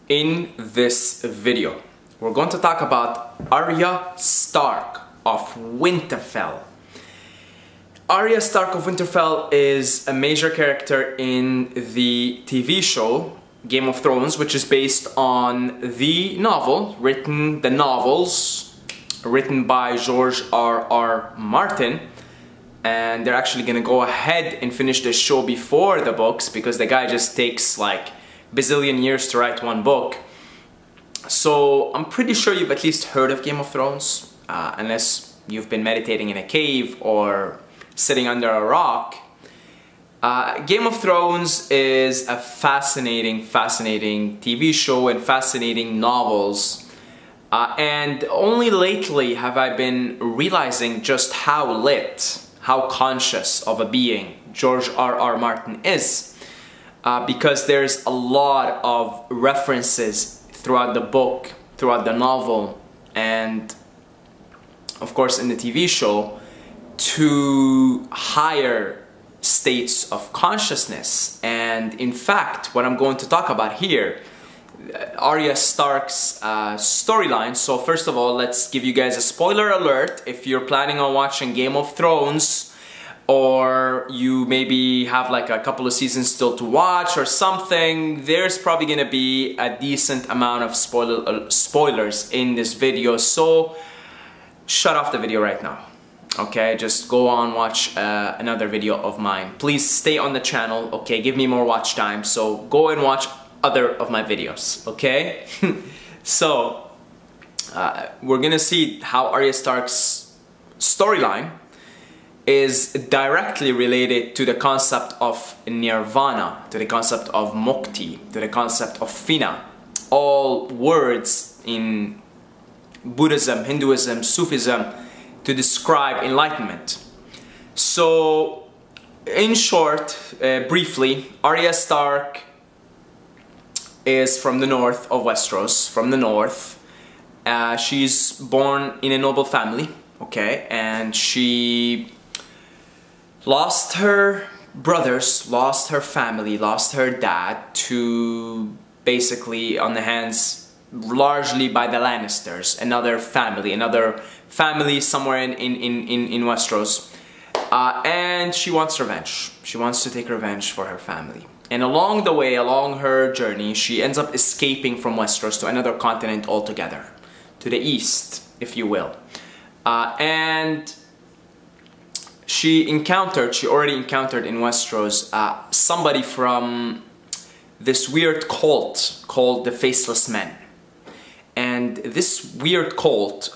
In this video, we're going to talk about Arya Stark of Winterfell. Arya Stark of Winterfell is a major character in the TV show Game of Thrones, which is based on the novels written by George R.R. Martin. And they're actually gonna go ahead and finish the show before the books because the guy just takes like bazillion years to write one book. So I'm pretty sure you've at least heard of Game of Thrones, unless you've been meditating in a cave or sitting under a rock. Game of Thrones is a fascinating TV show and fascinating novels. And only lately have I been realizing just how lit, how conscious of a being George R.R. Martin is. Because there's a lot of references throughout the book, throughout the novel, and of course in the TV show, to higher states of consciousness. And in fact, what I'm going to talk about here, Arya Stark's storyline. So first of all, let's give you guys a spoiler alert. If you're planning on watching Game of Thrones, or you maybe have like a couple of seasons still to watch or something, there's probably gonna be a decent amount of spoilers in this video, so shut off the video right now. Okay, just go on, watch another video of mine. Please stay on the channel, okay? Give me more watch time, so go and watch other of my videos, okay? So, we're gonna see how Arya Stark's storyline is directly related to the concept of nirvana, to the concept of mukti, to the concept of fina. All words in Buddhism, Hinduism, Sufism to describe enlightenment. So, in short, briefly, Arya Stark is from the north of Westeros, from the north. She's born in a noble family, okay, and she lost her brothers, lost her family, lost her dad to basically on the hands largely by the Lannisters, another family somewhere in Westeros. And she wants revenge. She wants to take revenge for her family. And along the way, along her journey, she ends up escaping from Westeros to another continent altogether, to the east, if you will. And she already encountered in Westeros somebody from this weird cult called the Faceless Men. And this weird cult,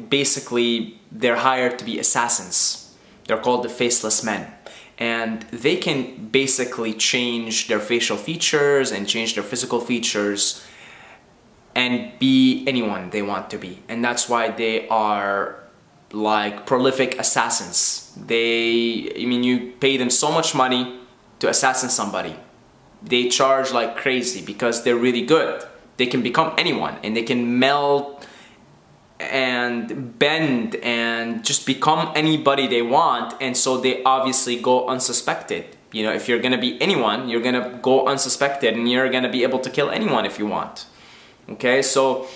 basically, they're hired to be assassins. They're called the Faceless Men. And they can basically change their facial features and change their physical features and be anyone they want to be. And that's why they are like prolific assassins. You pay them so much money to assassinate somebody. They charge like crazy because they're really good. They can become anyone and they can melt and bend and just become anybody they want, and so they obviously go unsuspected. You know, if you're gonna be anyone, you're gonna go unsuspected and you're gonna be able to kill anyone if you want. Okay, so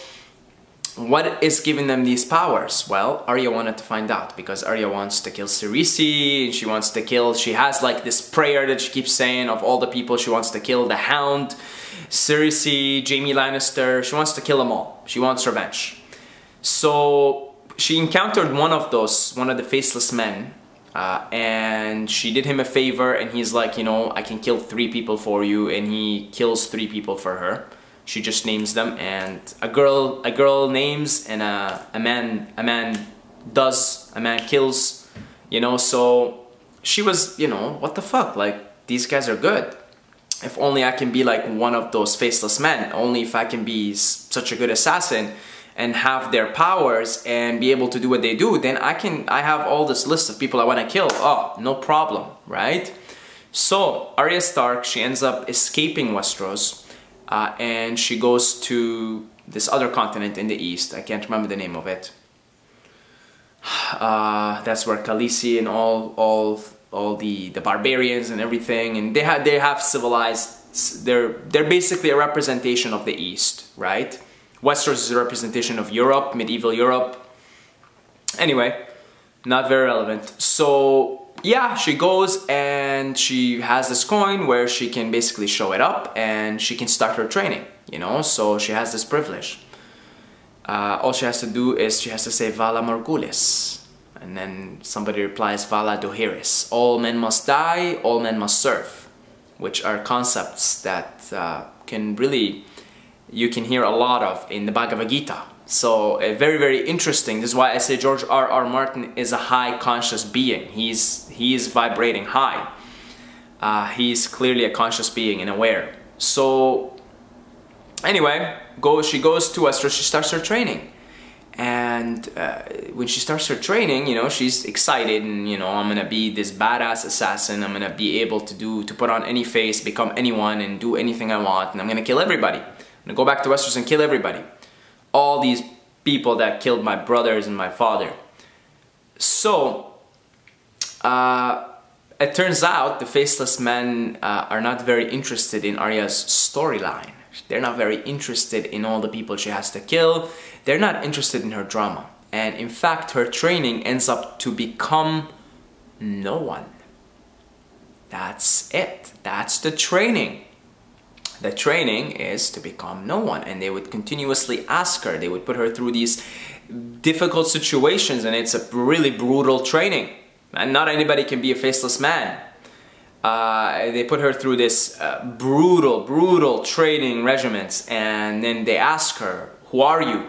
what is giving them these powers? Well, Arya wanted to find out because Arya wants to kill Cersei, and she has like this prayer that she keeps saying of all the people she wants to kill: the Hound, Cersei, Jaime Lannister. She wants to kill them all. She wants revenge. So she encountered one of the Faceless Men, and she did him a favor, and he's like, you know, I can kill 3 people for you, and he kills 3 people for her. She just names them, and a girl names, and a man kills, you know. So she was, you know, what the fuck, like, these guys are good. If only I can be like one of those Faceless Men, only if I can be such a good assassin and have their powers and be able to do what they do, then I have all this list of people I want to kill. Oh, no problem, right? So Arya Stark, she ends up escaping Westeros, and she goes to this other continent in the east. I can't remember the name of it. That's where Khaleesi and all the barbarians and everything, and they have civilized they're basically a representation of the East, right? Westeros is a representation of Europe, medieval Europe. Anyway, not very relevant. So yeah, she goes and she has this coin where she can basically show it up and she can start her training, you know, so she has this privilege. All she has to do is she has to say Vala Morgulis, and then somebody replies Vala Dohiris. All men must die, all men must serve, which are concepts that can really, you can hear a lot of in the Bhagavad Gita. So very, very interesting. This is why I say George R.R. Martin is a high conscious being. He is vibrating high. He's clearly a conscious being and aware. So anyway, she goes to Westeros, she starts her training. And when she starts her training, you know, she's excited and, you know, I'm gonna be this badass assassin. I'm gonna be able to put on any face, become anyone and do anything I want. And I'm gonna kill everybody. I'm gonna go back to Westeros and kill everybody. All these people that killed my brothers and my father. So, it turns out the Faceless Men are not very interested in Arya's storyline. They're not very interested in all the people she has to kill. They're not interested in her drama. And in fact, her training ends up to become no one. That's it. That's the training. The training is to become no one, and they would continuously ask her, they would put her through these difficult situations, and it's a really brutal training. And not anybody can be a faceless man. They put her through this brutal training regimens, and then they ask her, who are you?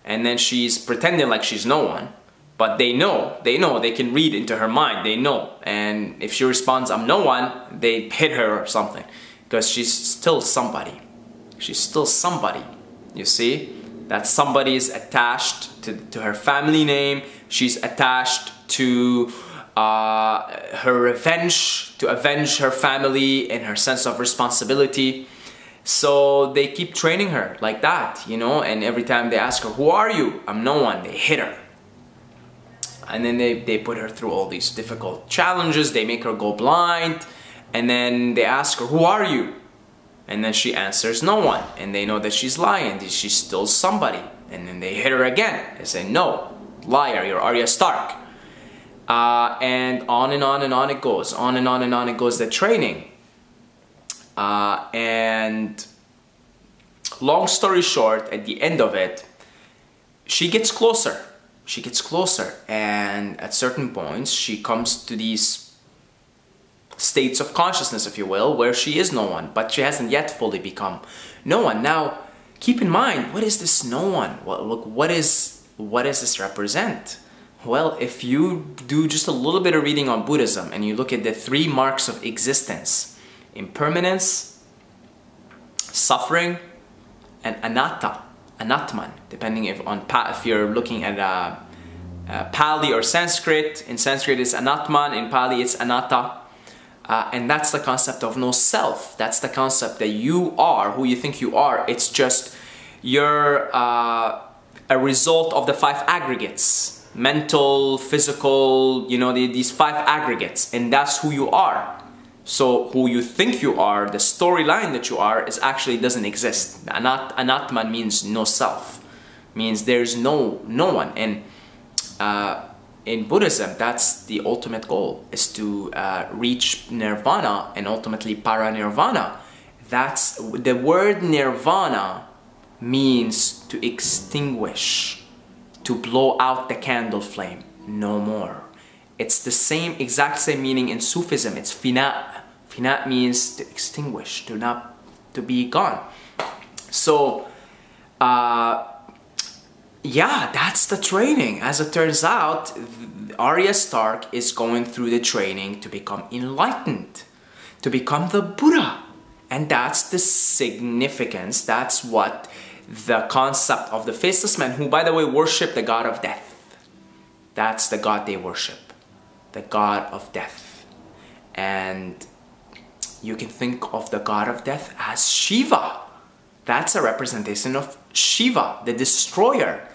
And then she's pretending like she's no one, but they know, they can read into her mind, they know. And if she responds, I'm no one, they hit her or something. Because she's still somebody. She's still somebody, you see? That somebody is attached to her family name. She's attached to her revenge, to avenge her family and her sense of responsibility. So they keep training her like that, you know? And every time they ask her, who are you? I'm no one. They hit her. And then they put her through all these difficult challenges. They make her go blind. And then they ask her, who are you? And then she answers, no one. And they know that she's lying, that she's still somebody. And then they hit her again. They say, no, liar, you're Arya Stark. And on and on and on it goes. On and on and on it goes, the training. And long story short, at the end of it, she gets closer. She gets closer. And at certain points, she comes to these states of consciousness, if you will, where she is no one, but she hasn't yet fully become no one. Now, keep in mind, what is this no one? Well, look, what does this represent? Well, if you do just a little bit of reading on Buddhism and you look at the 3 marks of existence, impermanence, suffering, and anatta, anatman, depending if you're looking at Pali or Sanskrit. In Sanskrit it's anatman, in Pali it's anatta. And that's the concept of no self. That's the concept that you are who you think you are. It's just you're a result of the 5 aggregates. Mental, physical, you know, these 5 aggregates. And that's who you are. So who you think you are, the storyline that you are, is actually doesn't exist. Anatman means no self. Means there's no one. And in Buddhism, that's the ultimate goal, is to reach nirvana and ultimately paranirvana. That's the word nirvana means to extinguish, to blow out the candle flame, no more. It's the exact same meaning in Sufism. It's fina. Fina means to extinguish, to be gone. So, yeah, that's the training. As it turns out, Arya Stark is going through the training to become enlightened, to become the Buddha. And that's the significance, that's what the concept of the Faceless Men, who by the way worship the god of death. That's the god they worship, the god of death. And you can think of the god of death as Shiva. That's a representation of Shiva, the destroyer.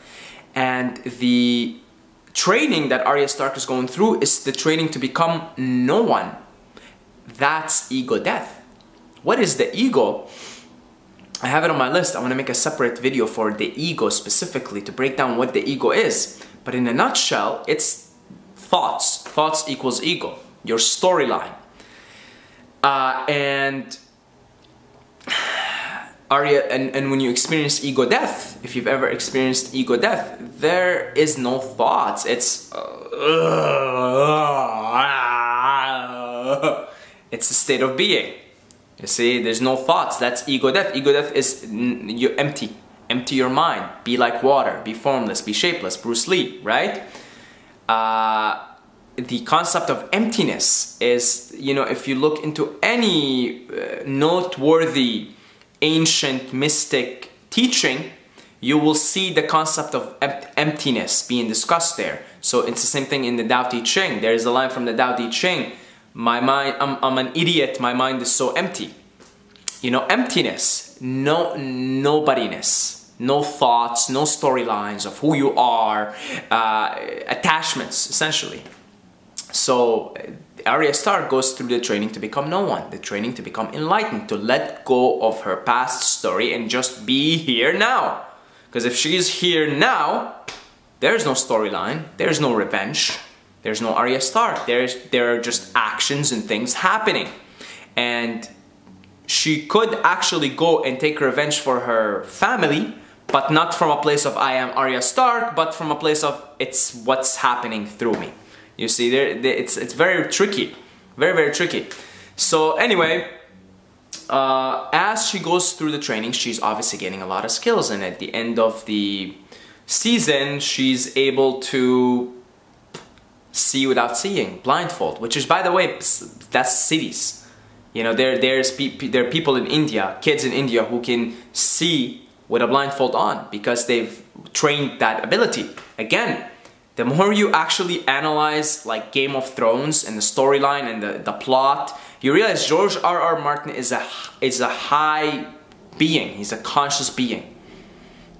And the training that Arya Stark is going through is the training to become no one. That's ego death. What is the ego? I have it on my list. I want to make a separate video for the ego specifically to break down what the ego is. But in a nutshell, it's thoughts. Thoughts equals ego, your storyline. And Arya, and when you experience ego death, if you've ever experienced ego death, there is no thoughts. It's it's a state of being. You see, there's no thoughts. That's ego death. Ego death is you empty your mind. Be like water. Be formless. Be shapeless. Bruce Lee, right? The concept of emptiness is, you know, if you look into any noteworthy ancient mystic teaching, you will see the concept of emptiness being discussed there. So it's the same thing in the Tao Te Ching. There is a line from the Tao Te Ching. My mind, I'm an idiot. My mind is so empty. You know, emptiness, nobodiness, no thoughts, no storylines of who you are, attachments, essentially. So Arya Stark goes through the training to become no one, the training to become enlightened, to let go of her past story and just be here now. Because if she is here now, there's no storyline, there's no revenge, there's no Arya Stark, there are just actions and things happening. And she could actually go and take revenge for her family, but not from a place of I am Arya Stark, but from a place of it's what's happening through me. You see, it's very tricky, very tricky. So anyway, as she goes through the training, she's obviously getting a lot of skills, and at the end of the season, she's able to see without seeing, blindfold. Which is, by the way, that's cities. You know, there are people in India, kids in India, who can see with a blindfold on because they've trained that ability. Again, the more you actually analyze like Game of Thrones and the storyline and the plot, you realize George R.R. Martin is a high being. He's a conscious being.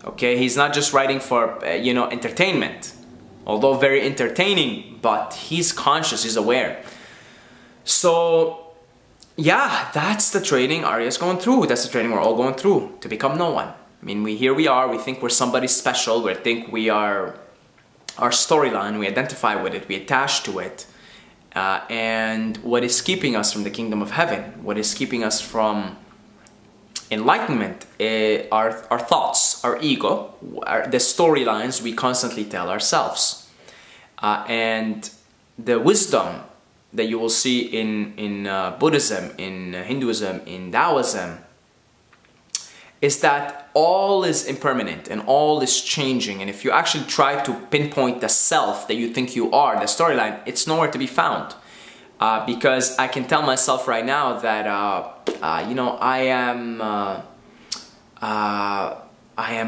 Okay, he's not just writing for you know, entertainment, although very entertaining, but he's conscious, he's aware. So yeah, that's the training Arya's going through. That's the training we're all going through to become no one. I mean, here we are. We think we're somebody special. We think we are our storyline, we identify with it, we attach to it, and what is keeping us from the kingdom of heaven, what is keeping us from enlightenment, our thoughts, our ego, the storylines we constantly tell ourselves. And the wisdom that you will see in Buddhism, in Hinduism, in Taoism, is that all is impermanent and all is changing. And if you actually try to pinpoint the self that you think you are, the storyline, it's nowhere to be found. Because I can tell myself right now that, you know, I am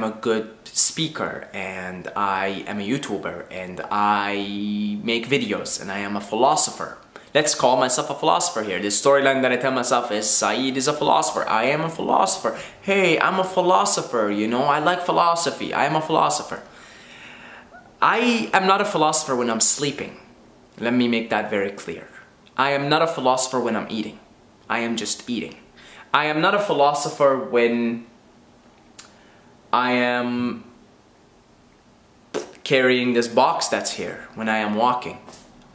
a good speaker, and I am a YouTuber, and I make videos, and I am a philosopher. Let's call myself a philosopher here. The storyline that I tell myself is Saeed is a philosopher. I am a philosopher. Hey, I'm a philosopher, you know, I like philosophy. I am a philosopher. I am not a philosopher when I'm sleeping. Let me make that very clear. I am not a philosopher when I'm eating. I am just eating. I am not a philosopher when I am carrying this box that's here, when I am walking.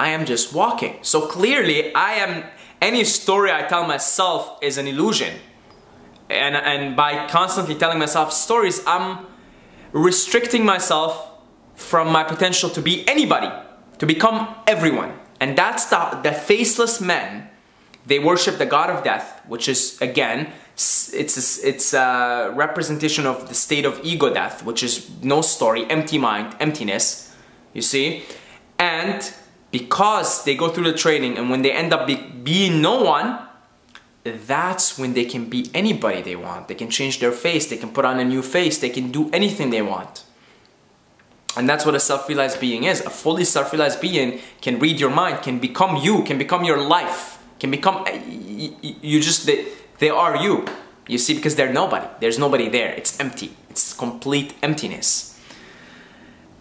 I am just walking. So clearly, any story I tell myself is an illusion. And by constantly telling myself stories, I'm restricting myself from my potential to be anybody, to become everyone. And that's the faceless men. They worship the god of death, which is, again, it's a representation of the state of ego death, which is no story, empty mind, emptiness, you see? And because they go through the training, and when they end up being no one, that's when they can be anybody they want. They can change their face, they can put on a new face, they can do anything they want. And that's what a self-realized being is. A fully self-realized being can read your mind, can become you, can become your life, can become, they are you. You see, because they're nobody. There's nobody there. It's empty. It's complete emptiness.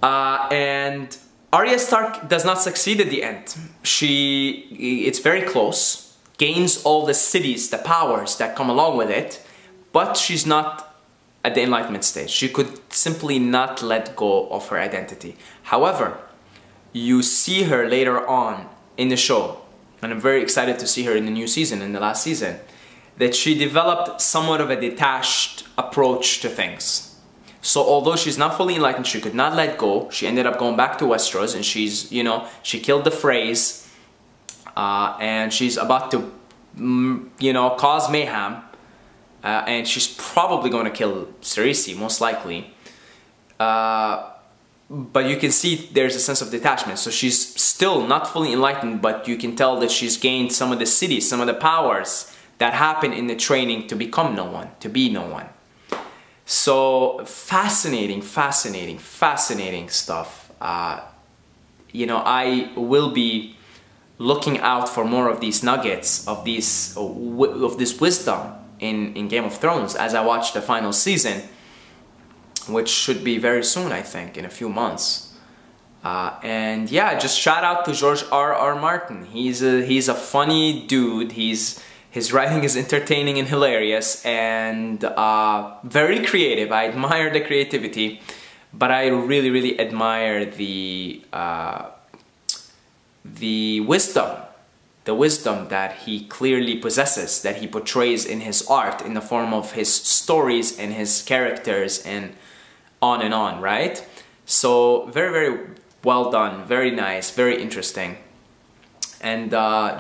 And Arya Stark does not succeed at the end. It's very close. gains all the cities, the powers that come along with it, but she's not at the enlightenment stage. She could simply not let go of her identity. However, you see her later on in the show, and I'm very excited to see her in the new season, in the last season, that she developed somewhat of a detached approach to things. So although she's not fully enlightened, she could not let go. She ended up going back to Westeros, and she's, you know, she killed the Freys, and she's about to, you know, cause mayhem, and she's probably going to kill Cersei, most likely. But you can see there's a sense of detachment. So she's still not fully enlightened, but you can tell that she's gained some of the cities, some of the powers that happen in the training to become no one, to be no one. So fascinating, fascinating, fascinating stuff. You know, I will be looking out for more of these nuggets, of this wisdom in Game of Thrones as I watch the final season, which should be very soon, I think, in a few months. And yeah, just shout out to George R.R. Martin. He's a funny dude. His writing is entertaining and hilarious, and very creative. I admire the creativity, but I really, really admire the wisdom that he clearly possesses, that he portrays in his art, in the form of his stories and his characters, and on, right? So very, very well done, very nice, very interesting. And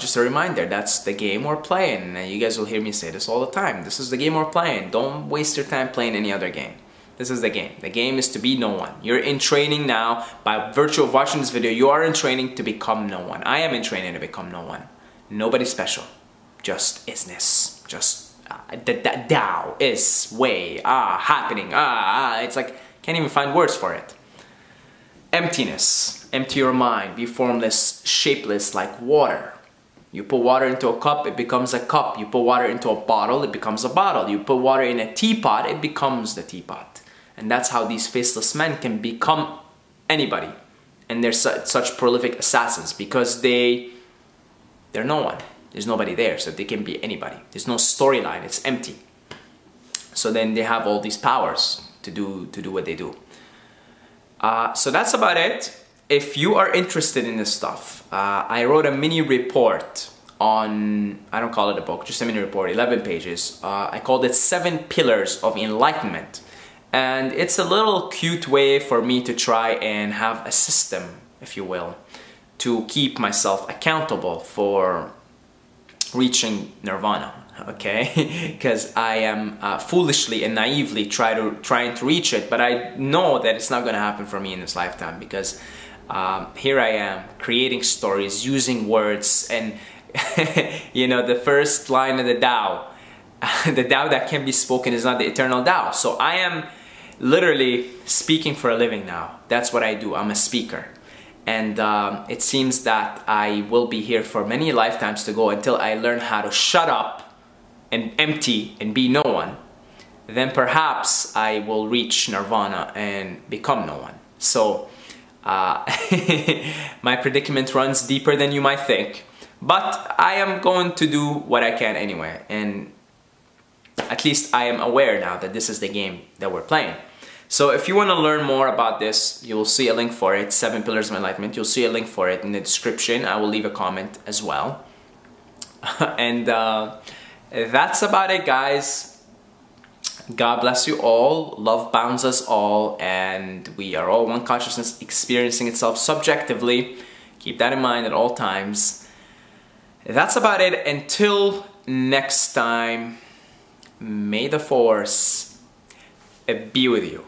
just a reminder, that's the game we're playing. And you guys will hear me say this all the time. This is the game we're playing. Don't waste your time playing any other game. This is the game. The game is to be no one. You're in training now. By virtue of watching this video, you are in training to become no one. I am in training to become no one. Nobody special. Just isness. Just the Tao is way happening. It's like, can't even find words for it. Emptiness. Empty your mind. Be formless, shapeless like water. You put water into a cup, it becomes a cup. You put water into a bottle, it becomes a bottle. You put water in a teapot, it becomes the teapot. And that's how these faceless men can become anybody. And they're such prolific assassins, because they're no one. There's nobody there, so they can be anybody. There's no storyline, it's empty. So then they have all these powers to do what they do. So that's about it. If you are interested in this stuff, I wrote a mini report on, I don't call it a book, just a mini report, 11 pages. I called it 7 Pillars of Enlightenment. And it's a little cute way for me to try and have a system, if you will, to keep myself accountable for reaching nirvana, okay? Because I am foolishly and naively trying to reach it, but I know that it's not going to happen for me in this lifetime, because here I am creating stories, using words, and you know, the first line of the Tao, the Tao that can be spoken is not the eternal Tao. So I am literally speaking for a living now. That's what I do. I'm a speaker. And it seems that I will be here for many lifetimes to go until I learn how to shut up and empty and be no one. Then perhaps I will reach nirvana and become no one. So my predicament runs deeper than you might think, but I am going to do what I can anyway, and at least I am aware now that this is the game that we're playing. So if you want to learn more about this, you'll see a link for it, 7 Pillars of Enlightenment. You'll see a link for it in the description. I will leave a comment as well. And that's about it, guys. God bless you all. Love bounds us all, and we are all one consciousness experiencing itself subjectively. Keep that in mind at all times. That's about it. Until next time, may the Force be with you.